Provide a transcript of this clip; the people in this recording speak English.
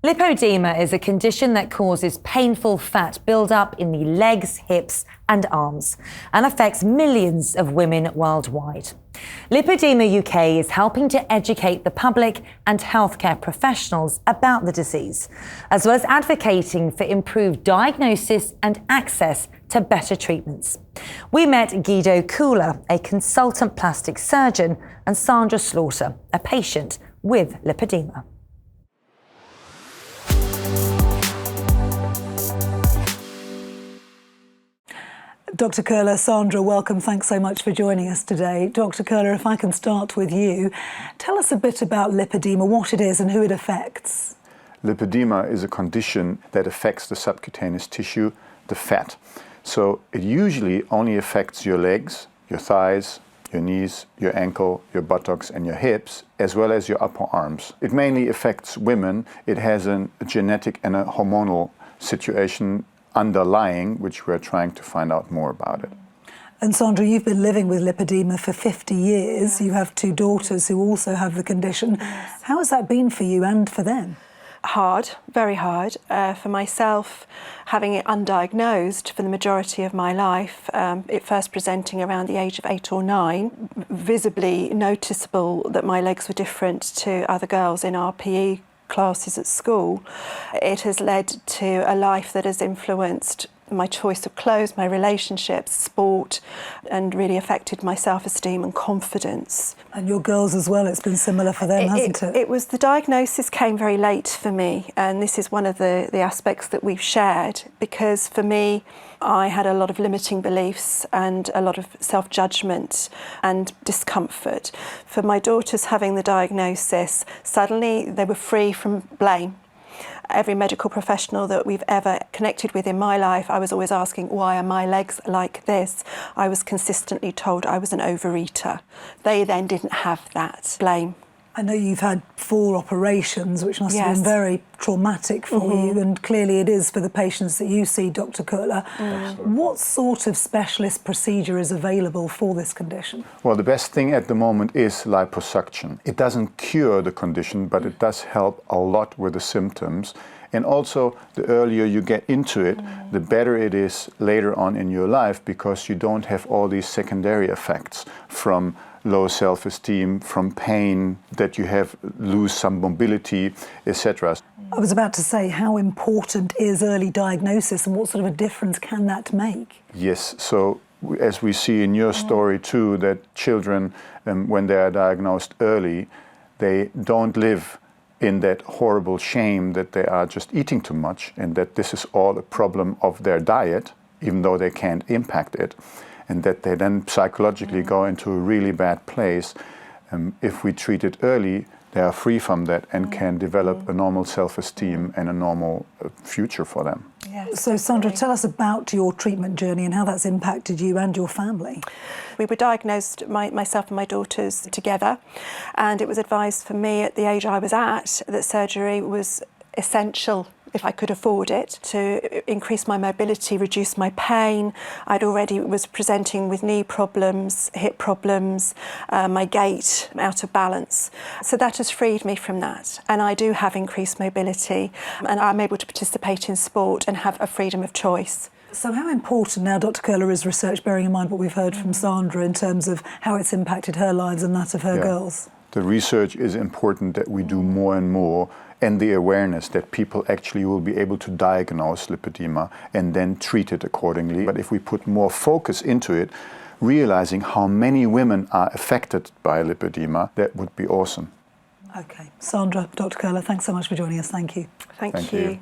Lipoedema is a condition that causes painful fat buildup in the legs, hips and arms and affects millions of women worldwide. Lipoedema UK is helping to educate the public and healthcare professionals about the disease, as well as advocating for improved diagnosis and access to better treatments. We met Guido Kula, a consultant plastic surgeon, and Sandra Slaughter, a patient with lipoedema. Dr. Kula, Sandra, welcome. Thanks so much for joining us today. Dr. Kula, if I can start with you, tell us a bit about lipoedema, what it is and who it affects. Lipoedema is a condition that affects the subcutaneous tissue, the fat. So it usually only affects your legs, your thighs, your knees, your ankle, your buttocks and your hips, as well as your upper arms. It mainly affects women. It has a genetic and a hormonal situation underlying, which we're trying to find out more about it. And Sandra, you've been living with lipoedema for 50 years. Yes. You have two daughters who also have the condition. Yes. How has that been for you and for them? Hard, very hard. For myself, having it undiagnosed for the majority of my life, it first presenting around the age of 8 or 9, visibly noticeable that my legs were different to other girls in our PE classes at school. It has led to a life that has influenced my choice of clothes, my relationships, sport, and really affected my self-esteem and confidence. And your girls as well, it's been similar for them, hasn't it? It was, the diagnosis came very late for me, and this is one of the aspects that we've shared, because for me, I had a lot of limiting beliefs and a lot of self-judgment and discomfort. For my daughters having the diagnosis, suddenly they were free from blame. Every medical professional that we've ever connected with in my life, I was always asking, why are my legs like this? I was consistently told I was an overeater. They then didn't have that blame. I know you've had 4 operations, which must have been very traumatic for you, and clearly it is for the patients that you see, Dr. Kula. What sort of specialist procedure is available for this condition? Well, the best thing at the moment is liposuction. It doesn't cure the condition, but it does help a lot with the symptoms. And also, the earlier you get into it, the better it is later on in your life, because you don't have all these secondary effects from low self-esteem, from pain, that you lose some mobility, etc. I was about to say, how important is early diagnosis and what sort of a difference can that make? Yes, so as we see in your story too, that children, when they are diagnosed early, they don't live in that horrible shame that they are just eating too much and that this is all a problem of their diet, even though they can't impact it, and that they then psychologically go into a really bad place. If we treat it early, they are free from that and can develop a normal self-esteem and a normal future for them. Yes. So Sandra, tell us about your treatment journey and how that's impacted you and your family. We were diagnosed, myself and my daughters, together, and it was advised for me at the age I was at that surgery was essential, if I could afford it, to increase my mobility, reduce my pain. I'd already was presenting with knee problems, hip problems, my gait out of balance. So that has freed me from that. And I do have increased mobility, and I'm able to participate in sport and have a freedom of choice. So how important now, Dr. Kula, is research, bearing in mind what we've heard from Sandra in terms of how it's impacted her lives and that of her girls? The research is important, that we do more and more, and the awareness that people actually will be able to diagnose lipoedema and then treat it accordingly. But if we put more focus into it, realizing how many women are affected by lipoedema, that would be awesome. Okay. Sandra, Dr. Kula, thanks so much for joining us. Thank you. Thank you.